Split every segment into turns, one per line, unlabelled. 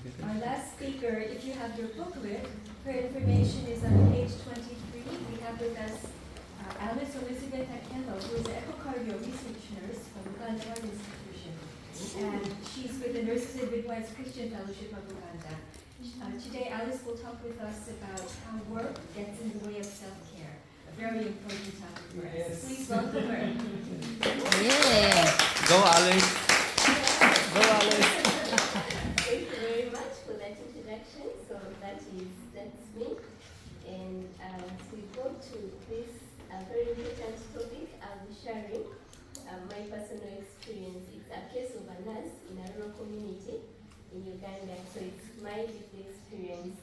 Our last speaker, if you have your booklet, her information is on page 23. We have with us Alice Elizabeth Akello, who is an echocardio research nurse from Uganda Heart Institution. And she's with the Nurses and Midwives Christian Fellowship of Uganda. Today, Alice will talk with us about how work gets in the way of self-care. A very important topic for us.
Yes.
Please welcome her.
Yeah.
Go, Alice. Go, Alice.
Thank you very much for that introduction. So that's me. And as we go to this very important topic, I'll be sharing my personal experience. It's a case of a nurse in a rural community in Uganda. So it's my lived experience.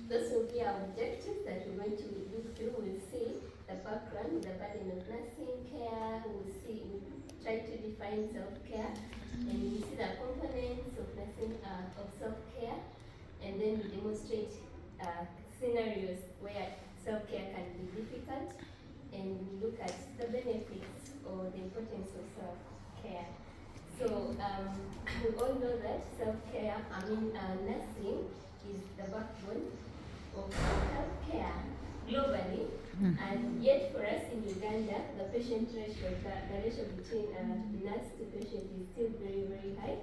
Those will be our objectives that we're going to look through. We'll see the background, the burden of nursing care. We'll try to define self-care. And we see the components of nursing of self-care. And then we demonstrate scenarios where self-care can be difficult. And we look at the benefits or the importance of self-care. So we all know that self-care, nursing is the backbone of healthcare globally. And yet for us in Uganda, the patient ratio, the ratio between nurse to patient is still very, very high.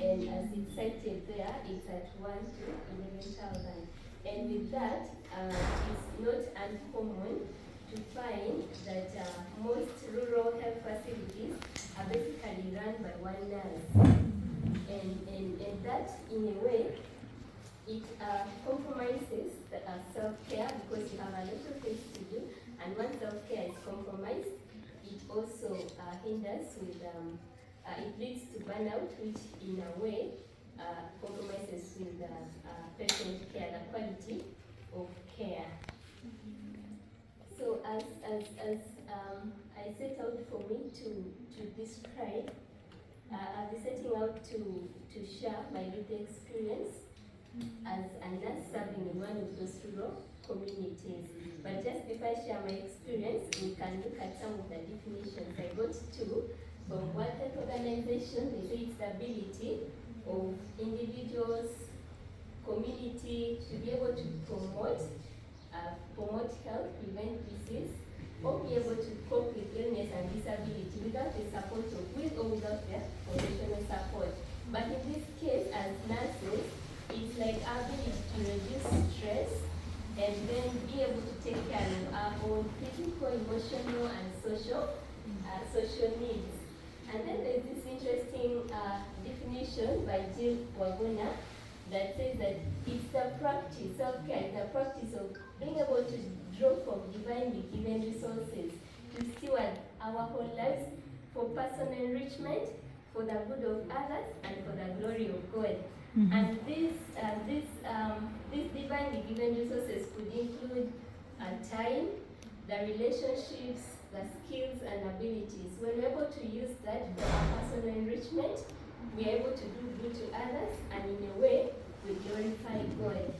And as it's cited there, it's at 1 to 11,000. And with that, it's not uncommon to find that most rural health facilities are basically run by one nurse. And that, in a way, it compromises the self-care because you have a lot of things to do. And once self-care is compromised, it also hinders with, it leads to burnout, which in a way compromises with patient care, the quality of care. So as I set out for me to describe, I'll be setting out to share my lived experience as a nurse serving in one of those rural communities. But just before I share my experience, we can look at some of the definitions. I got two from World Health Organization. They say it's the ability of individuals, community to be able to promote health, prevent disease, or be able to cope with illness and disability without the support of, with or without their professional support. But in this case, as nurses, it's like our ability to reduce stress and then be able to take care of our own physical, emotional, and social needs. And then there's this interesting definition by Jill Wagona that says that it's the practice, self-care, the practice of being able to draw from divinely given resources to steward our whole lives for personal enrichment, for the good of others, and for the glory of God. And these divinely given resources could include time, the relationships, the skills and abilities. When we're able to use that for our personal enrichment, we're able to do good to others, and in a way, we glorify God.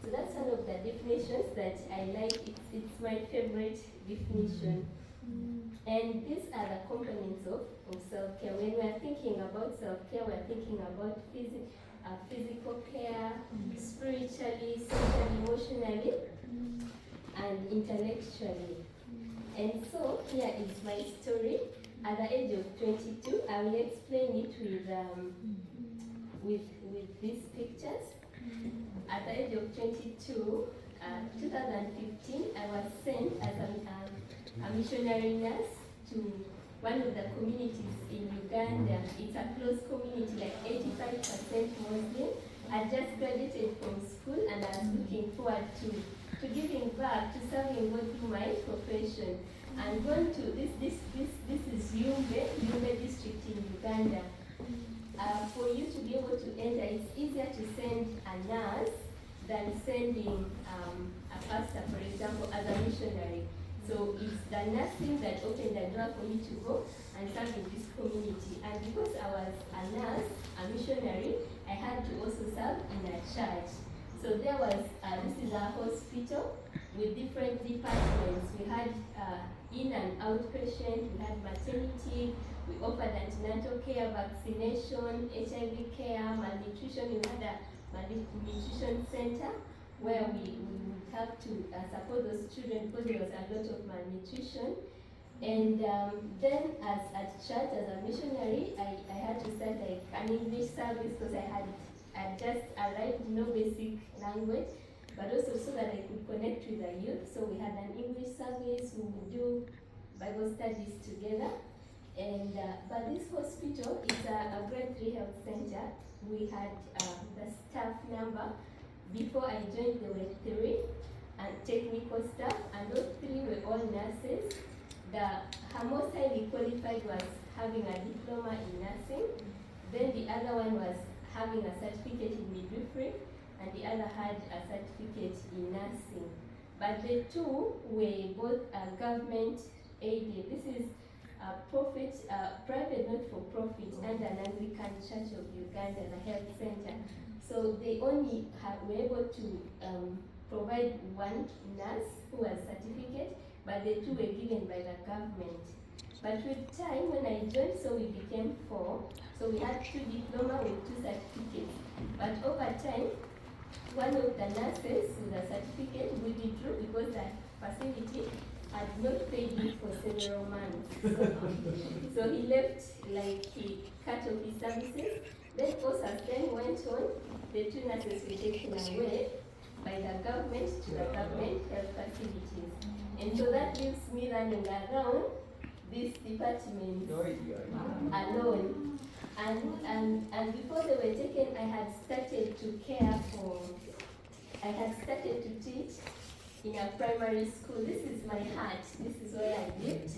So that's one of the definitions that I like. It's my favorite definition. And these are the components of self-care. When we're thinking about self-care, we're thinking about physical care, spiritually, socially, emotionally, and intellectually. And so here is my story. At the age of 22, I will explain it with these pictures. At the age of 22, 2015, I was sent as a missionary nurse to one of the communities in Uganda. It's a close community, like 85% Muslim. I just graduated from school and I was looking forward to giving back, to serving God through my profession. I'm going to, this is Yumbe district in Uganda. For you to be able to enter, it's easier to send a nurse than sending a pastor, for example, as a missionary. So it's the nursing that opened the door for me to go and serve in this community. And because I was a nurse, a missionary, I had to also serve in a church. So there was, this is a hospital with different departments. We had in and outpatient, we had maternity, we offered antenatal care, vaccination, HIV care, malnutrition. We had a malnutrition center where we would have to support those children because there was a lot of malnutrition. And then at church as a missionary, I had to start like an English service because I just arrived, no basic language, but also so that I could connect with the youth. So we had an English service, we would do Bible studies together. And but this hospital is a grade 3 health center. We had the staff number. Before I joined, there were 3 and technical staff, and those 3 were all nurses. Her most highly qualified was having a diploma in nursing. Then the other one was having a certificate in midwifery, and the other had a certificate in nursing. But the 2 were both government aided. This is private not-for-profit under an Anglican Church of Uganda, the health center. So they only were able to provide 1 nurse who has certificate, but the 2 were given by the government. But with time, when I joined, so we became 4. So we had 2 diploma with 2 certificates. But over time, one of the nurses with a certificate withdrew because the facility had not paid him for several months. So he left, like he cut off his services. Then also as time went on, the 2 nurses were taken away by the government to the government health facilities. And so that leaves me running around this department alone. And before they were taken, I had started to teach in a primary school. This is my heart. This is where I lived.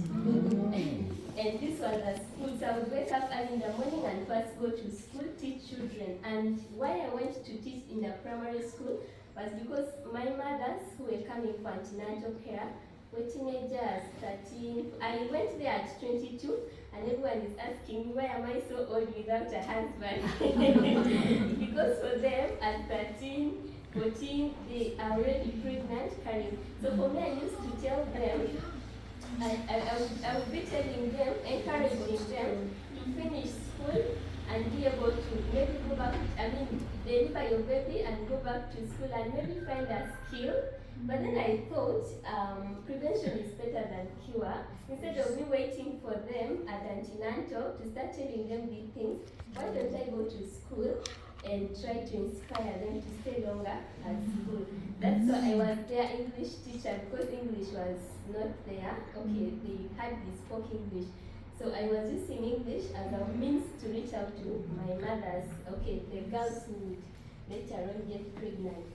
And this was a school. So I would wake up early in the morning and first go to school, teach children. And why I went to teach in a primary school was because my mothers who were coming for antenatal care were teenagers, 13. I went there at 22, and everyone is asking me, why am I so old without a husband? Because for them, at 13, 14, they are already pregnant, carrying. So for me, I used to tell them, I would be telling them, encouraging them to finish school and be able to maybe go back, deliver your baby and go back to school and maybe find a skill. But then I thought prevention is better than cure. Instead of me waiting for them at antenatal to start telling them these things, why don't I go to school and try to inspire them to stay longer at school? That's why I was their English teacher, because English was not there. Okay, they hardly spoke English. So I was using English as a means to reach out to my mothers, okay, the girls who would later on get pregnant.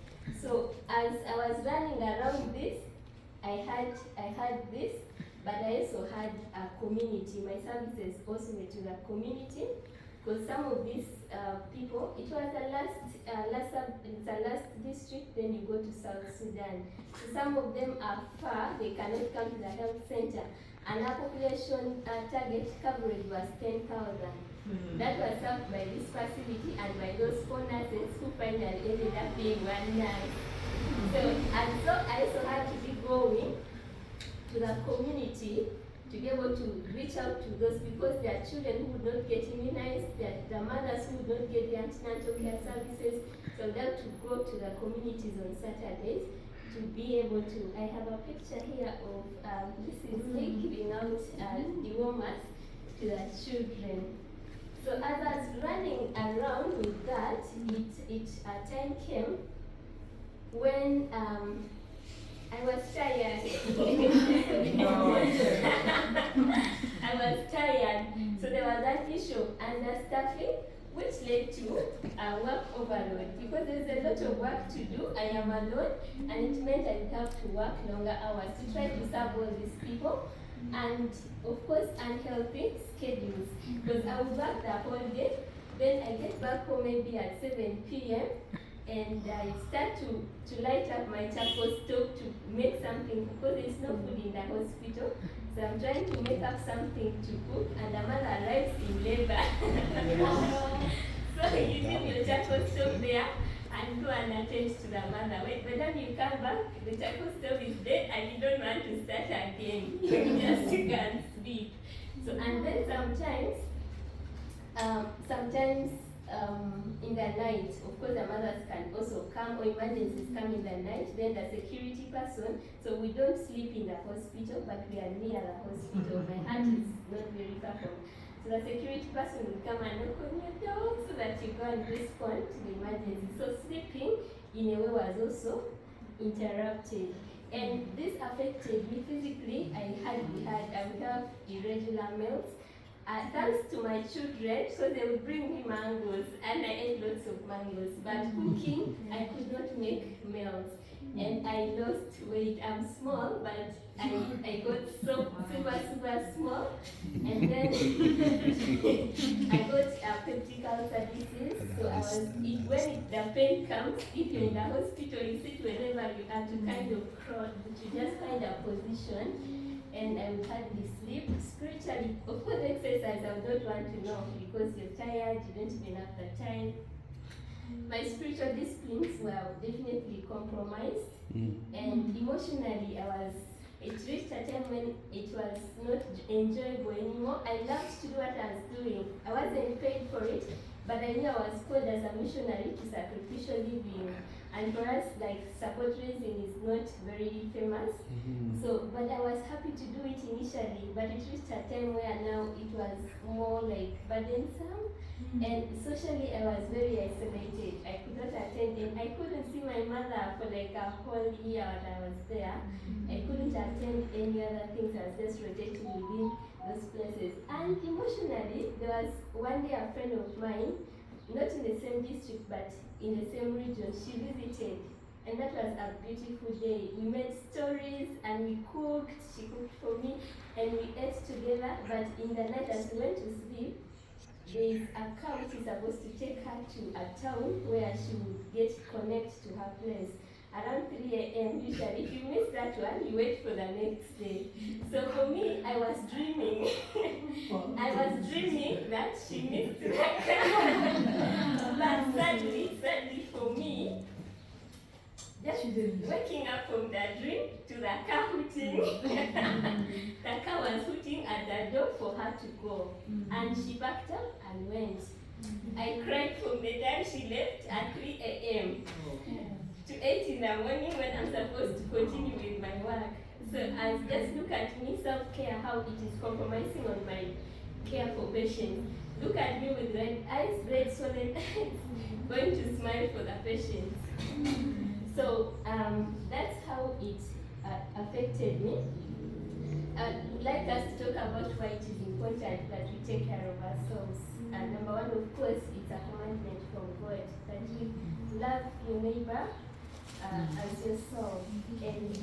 So as I was running around this, I had this, but I also had a community. My services also were to the community, because some of these people, it was the last district, then you go to South Sudan. So some of them are far, they cannot come to the health center. And our population target coverage was 10,000. That was served by this facility and by those 4 nurses who finally ended up being 1 nurse. So I also had to be going to the community to be able to reach out to those, because there are children who would not get immunized, there are mothers who would not get the antenatal care services. So they have to go to the communities on Saturdays to be able to. I have a picture here of this is me giving out dewormers to the children. So as I was running around with that, a time came when I was tired. I was tired. So there was an issue of understaffing, which led to work overload. Because there's a lot of work to do, I am alone, and it meant I would have to work longer hours to try to serve all these people. And of course, unhealthy schedules, because I would work the whole day, then I get back home maybe at 7 p.m. and I start to light up my charcoal stove to make something, because there's no food in the hospital. So I'm trying to make up something to cook, and the mother arrives in labor. So you leave your charcoal stove there and go and attend to the mother. By the time you come back, the charcoal stove is dead and you don't want to start again. You just can't sleep. So, and then sometimes in the night. Of course, the mothers can also come, or emergencies come in the night. Then the security person, so we don't sleep in the hospital, but we are near the hospital. My heart is not very far from. So the security person will come and knock on your door so that you go and respond to the emergency. So sleeping in a way was also interrupted. And this affected me physically. I would have irregular meals. Thanks to my children, so they would bring me mangoes, and I ate lots of mangoes. But cooking, I could not make meals, and I lost weight. I'm small, but I got so super small, and then I got peptic ulcer disease. So when the pain comes, if you're in the hospital, you sit wherever you are to kind of crawl, to just find a position. And I would hardly sleep. Spiritually, of course, exercise I would not want to know because you're tired, you don't even have the time. My spiritual disciplines were definitely compromised, and emotionally, it reached a time when it was not enjoyable anymore. I loved to do what I was doing. I wasn't paid for it, but I knew I was called as a missionary to sacrificial living. And for us, like, support raising is not very famous. So, but I was happy to do it initially, but it reached a time where now it was more like burdensome. And socially, I was very isolated. I could not attend, and I couldn't see my mother for like a whole year when I was there. I couldn't attend any other things. I was just rotating within those places. And emotionally, there was one day a friend of mine, not in the same district, but in the same region, she visited, and that was a beautiful day. We made stories and we cooked. She cooked for me, and we ate together. But in the night, as we went to sleep, there is a car which is supposed to take her to a town where she would connect to her place. Around 3 a.m. usually, if you miss that one, you wait for the next day. So for me, I was dreaming. I was dreaming that she missed the car. But sadly for me, just waking up from the dream to the car hooting. The car was hooting at the door for her to go. And she backed up and went. I cried from the time she left at 3 a.m. to 8 in the morning when I'm supposed to continue with my work. So I just look at me, self-care, how it is compromising on my care for patients. Look at me with red eyes, red swollen eyes, going to smile for the patients. So that's how it affected me. I'd like us to talk about why it is important that we take care of ourselves. Number one, of course, it's a commandment from God that we love your neighbor as yourself. And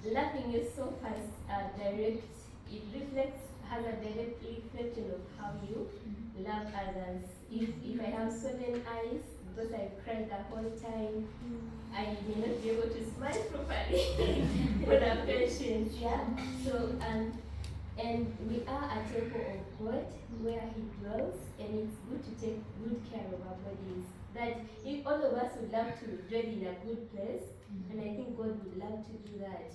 loving yourself has has a direct reflection of how you love others. If I have swollen eyes because I cried the whole time, I may not be able to smile properly for the patients. Yeah. So and we are a temple of God where He dwells, and it's good to take good care of our bodies. That if all of us would love to dwell in a good place, and I think God would love to do that.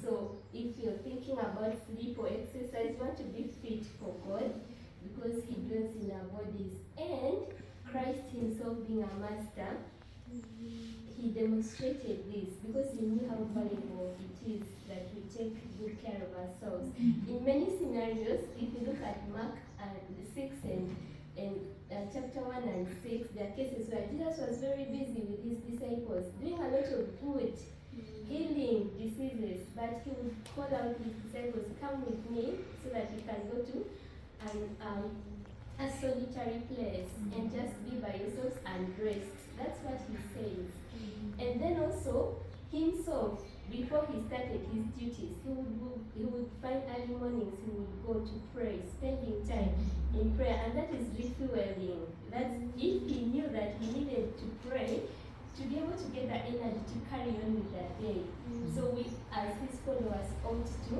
So if you're thinking about sleep or exercise, you want to be fit for God because He dwells in our bodies. And Christ Himself being our master, He demonstrated this because He knew how valuable it is that we take good care of ourselves. In many scenarios, if you look at Mark 6 and chapter 1 and 6, there are cases where Jesus was very busy with His disciples, doing a lot of good, healing diseases, but He would call out His disciples, come with me so that we can go to a solitary place and just be by yourselves and rest. That's what He says. And then also, Himself, before He started His duties, He would find early mornings, He would go to pray, spending time in prayer, and that is refueling. That's if He knew that He needed to pray to be able to get the energy to carry on with that day. So we, as His followers, ought to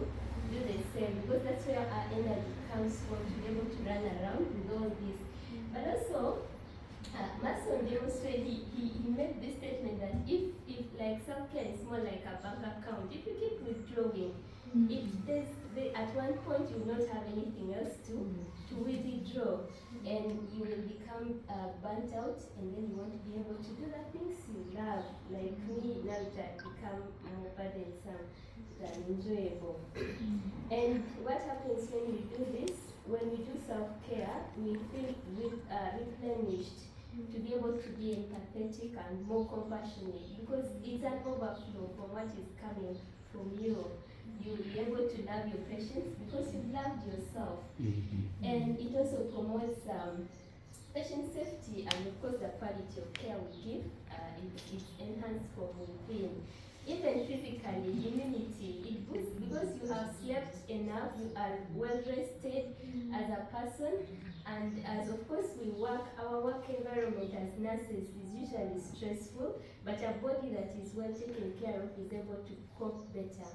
do the same, because that's where our energy comes from, to be able to run around with all this. But also, Mason demonstrated, he made this statement that if like self-care is more like a bank account, if you keep withdrawing, if at one point you will not have anything else to withdraw. and you will become burnt out, and then you won't be able to do the things you love. Like me, now it had become more burdensome than enjoyable. And what happens when we do this? When we do self-care, we feel replenished to be able to be empathetic and more compassionate, because it's an overflow from what is coming from you. You'll be able to love your patients because you've loved yourself. And it also promotes patient safety, and of course the quality of care we give is enhanced from within. Even physically, immunity, it boosts because you have slept enough, you are well rested as a person, and as of course we work, our work environment as nurses is usually stressful, but a body that is well taken care of is able to cope better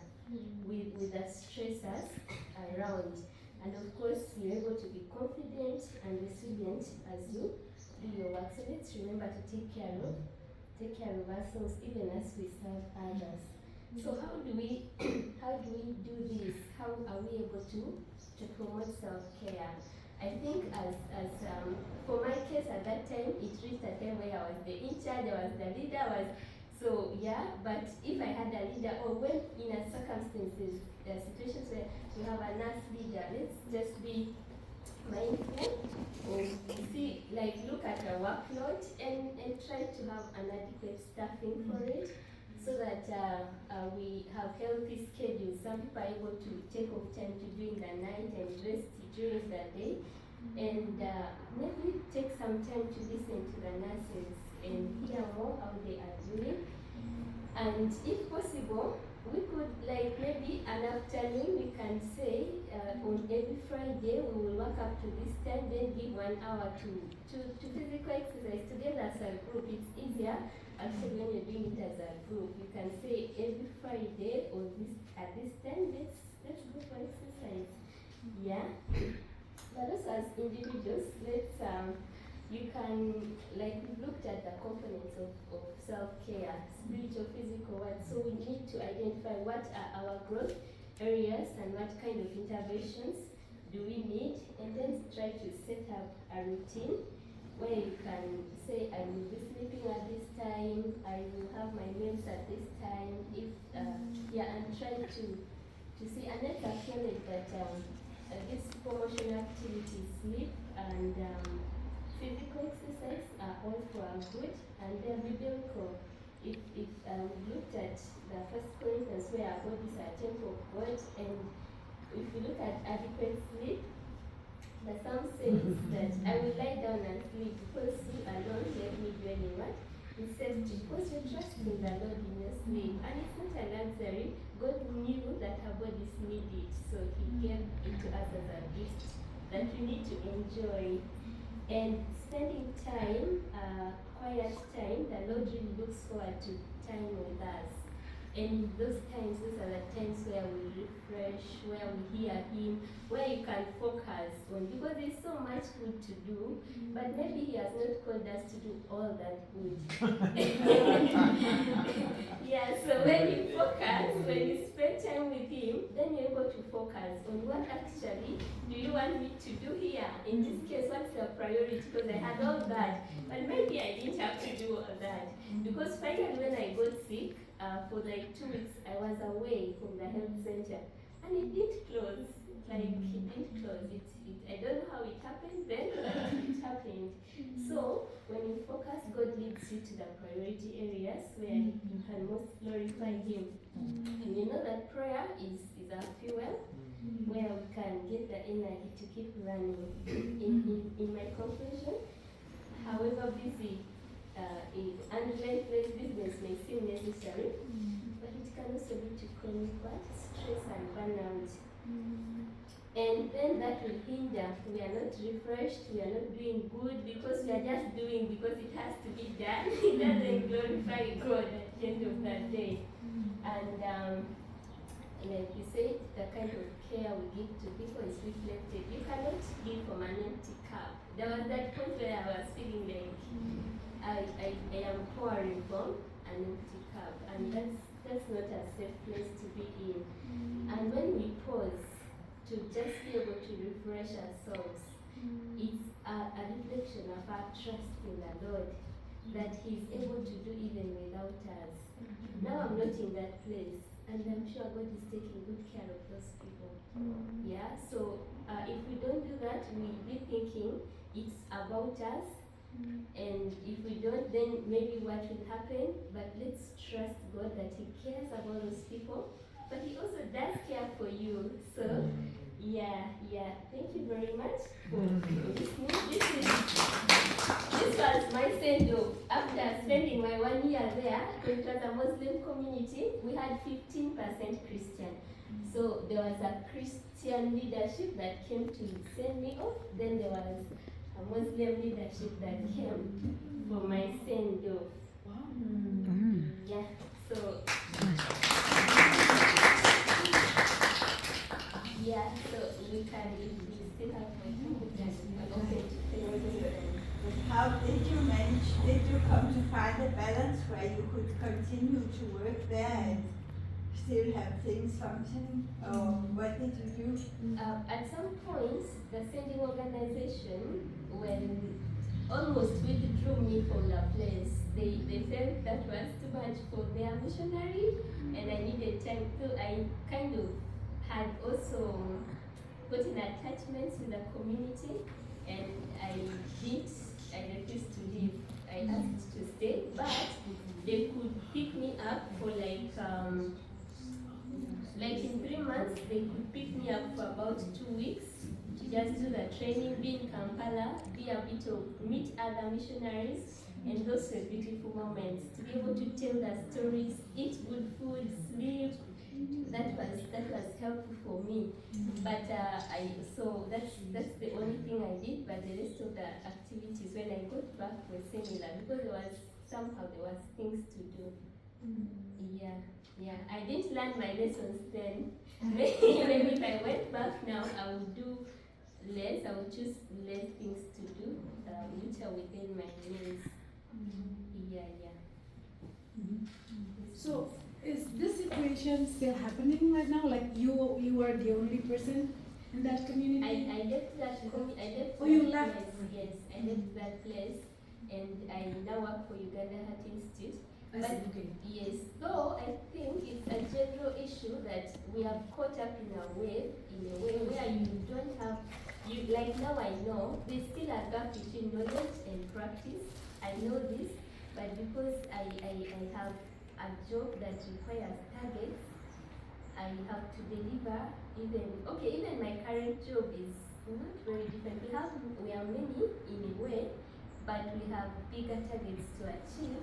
with the stressors around. And of course, you're able to be confident and resilient as you do your work. So let's remember to take care of ourselves even as we serve others. So how do we do this? How are we able to promote self-care? I think as for my case at that time, it reached a time where I was the in charge, I was the leader, so yeah, but if I had a leader, or when in a circumstances, situations where you have a nurse leader, let's just be mindful or see, like look at our workload and try to have an adequate staffing for it, so that we have healthy schedules. Some people are able to take off time to do in the night and rest during the day, and maybe take some time to listen to the nurses and hear more how they are doing. And if possible, we could, like maybe an afternoon, we can say on every Friday we will work up to this time, then give 1 hour to physical exercise together as a group. It's easier actually when you're doing it as a group. You can say every Friday or at this time, let's go for exercise. Yeah. But also as individuals, you can, like we've looked at the components of self-care, spiritual, physical, what. So we need to identify what are our growth areas and what kind of interventions do we need, and then try to set up a routine where you can say, I will be sleeping at this time, I will have my meals at this time, and try to see, and let's acknowledge that this promotional activities, sleep and physical exercise are all for our good, and they're biblical. If we looked at the First Corinthians, where our bodies are a temple of God, and if we look at adequate sleep, the Psalm says that I will lie down and sleep because you alone let me dwell in what? In safety, because you trust in the Lord in your sleep. And it's not a luxury. God knew that our bodies need it, so He gave it to us as a gift that we need to enjoy. And spending time, quiet time, the Lord really looks forward to time with us. And those times, those are the times where we refresh, where we hear Him, where you can focus on, because there's so much good to do, but maybe He has not called us to do all that good. Yeah, so when you focus, when you spend time with Him, then you're able to focus on what actually do you want me to do here? In this case, what's the priority? Because I had all that, but maybe I didn't have to do all that. Because finally when I got sick, for like 2 weeks, I was away from the health center, and it didn't close. Like, it didn't close. I don't know how it happened then, but it happened. So, when you focus, God leads you to the priority areas where you can most glorify Him. And you know that prayer is our fuel, where we can get the energy to keep running. In my conclusion, however busy and relentless business may seem necessary, but it can also lead to chronic stress and burnout. And then that will hinder. We are not refreshed, we are not doing good because we are just doing because it has to be done. It doesn't glorify God at the end of that day. And like you said, the kind of care we give to people is reflected. You cannot give from an empty cup. There was that point where I was feeling like I am pouring from an empty cup, and that's not a safe place to be in. And when we pause to just be able to refresh ourselves, It's a reflection of our trust in the Lord, that He's able to do even without us. Now I'm not in that place, and I'm sure God is taking good care of those people. Yeah, so if we don't do that, we'll be thinking it's about us, and if we don't, then maybe what will happen? But let's trust God that He cares about those people, but He also does care for you. So, yeah. Thank you very much for listening. This was my send-off after spending my 1 year there. It was a Muslim community. We had 15% Christian. So there was a Christian leadership that came to send me off. Then there was a Muslim leadership that came for my send-off. Yeah, so we can, if we still have my time, we can open to questions.
How did you manage, did you come to find a balance where you could continue to work there and still have things functioning? Or what did you do?
At some point, the sending organization, when almost withdrew me from the place, they felt that was too much for their missionary, and I needed time to. I kind of had also put in attachments with the community, and I refused to leave. I asked to stay, but they could pick me up for like in 3 months, they could pick me up for about 2 weeks to just do the training, be in Kampala, be a bit of meet other missionaries, and those were beautiful moments to be able to tell the stories, eat good food, sleep. That was helpful for me. But so that's the only thing I did. But the rest of the activities when I got back were similar, because there was things to do. Yeah. I didn't learn my lessons then. Maybe if I went back now, I would do less. I would choose less things to do, which are within my means. Yeah.
So, is this situation still happening right now? Like you are the only person in that community?
I left that. I left.
Oh, you
that
left?
Place. Yes, I left that place, and I now work for Uganda Heart Institute.
I see, okay.
Yes, though I think it's a general issue that we are caught up in a way where you don't have, like now I know, there's still a gap between knowledge and practice. I know this, but because I have a job that requires targets, I have to deliver even my current job is not very different. We are many in a way, but we have bigger targets to achieve.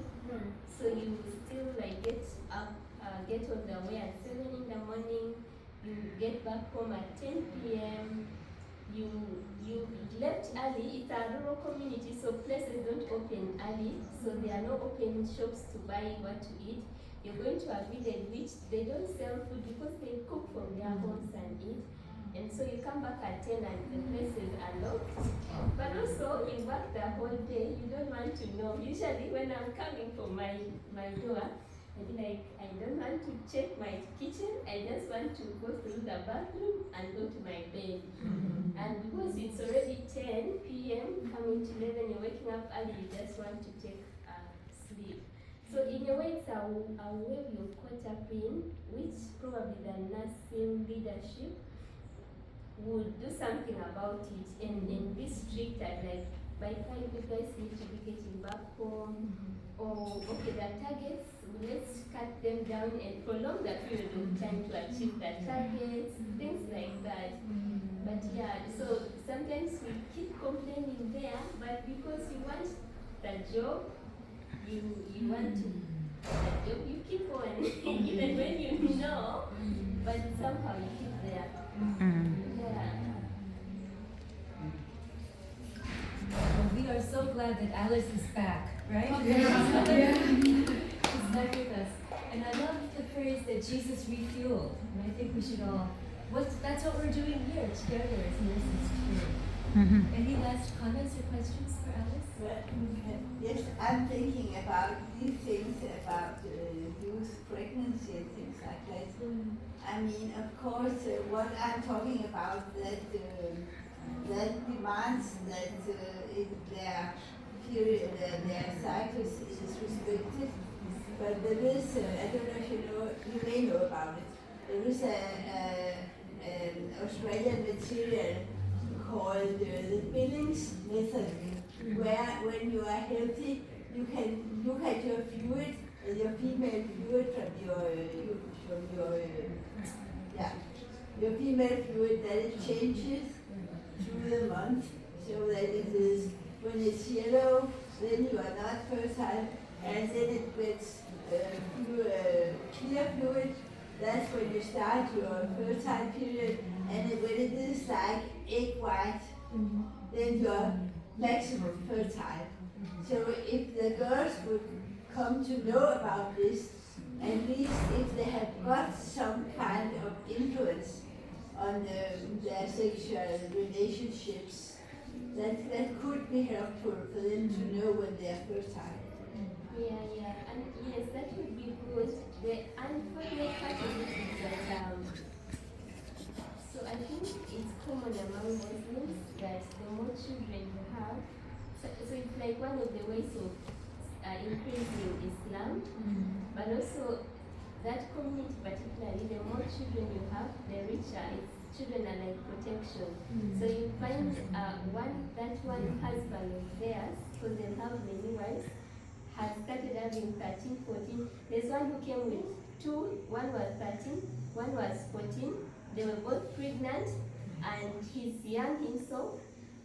So you still get up, get on the way at 7 in the morning, you get back home at 10 p.m. You left early. It's a rural community, so places don't open early, so there are no open shops to buy what to eat. You're going to a village which they don't sell food because they cook from their homes and eat. And so you come back at 10 and the places are locked. But also you work the whole day, you don't want to know. Usually when I'm coming from my door, I'd be like, I don't want to check my kitchen, I just want to go through the bathroom and go to my bed. And because it's already 10 p.m., coming to 11, you're waking up early, you just want to take sleep. So in a way, it's a way you're caught up in, which probably the nursing leadership would do something about it and be strict at like, by 5 you guys need to be getting back home, or okay, the targets, let's cut them down and prolong the period of time to achieve the targets, things like that. But yeah, so sometimes we keep complaining there, but because you want the job, you want to the job, you keep on, even when you know, but somehow you keep there. Yeah.
Well, we are so glad that Alice is back, right? She's back with us. And I love the phrase that Jesus refueled. And I think we should all, that's what we're doing here together as nurses too. Any last comments or questions for Alice?
Yes, I'm thinking about these things about youth pregnancy and things like that. I mean, of course, what I'm talking about, that that demands that if their period, their cycles is respected. But there is, I don't know if you know, you may know about it. There is an Australian material called the Billings method, where when you are healthy, you can look at your fluid, your female fluid from your female fluid, that it changes through the month, so that it is, when it's yellow, then you are not fertile, and then it gets clear fluid, that's when you start your fertile period, and when it is like egg white, then you're maximum fertile. So if the girls would come to know about this, at least if they have got some kind of influence on their sexual relationships, that could be helpful for them to know when they are fertile.
Yeah, and yes, that would be good. The unfortunate part of it is that, so I think it's common among Muslims that the more children you have, so it's like one of the ways of increasing Islam, but also that community particularly, the more children you have, the richer it's. Children are like protection. So you find that one husband of theirs, because they have many wives, has started having 13, 14. There's one who came with two, one was 13, one was 14. They were both pregnant, and he's young himself.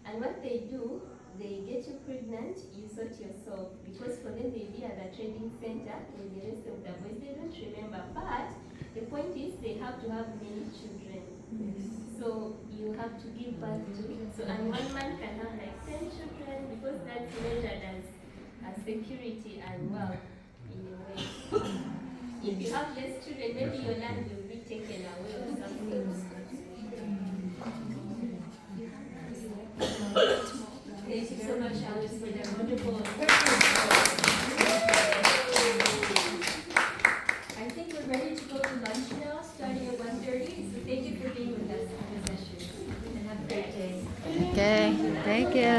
And what they do, they get you pregnant, you sort yourself. Because for them, they be at the trading center with the rest of the boys. They don't remember. But the point is, they have to have many children. So you have to give birth to. So, and one man can have like 10 children, because that's measured as security and wealth in a way. If you have less children, maybe your land will be taken away or something.
Thank you so much, Alice, for that wonderful. I think we're ready to go to lunch now, starting at 1:30. So thank you for being with us in this session, and have a great day.
Okay, thank you.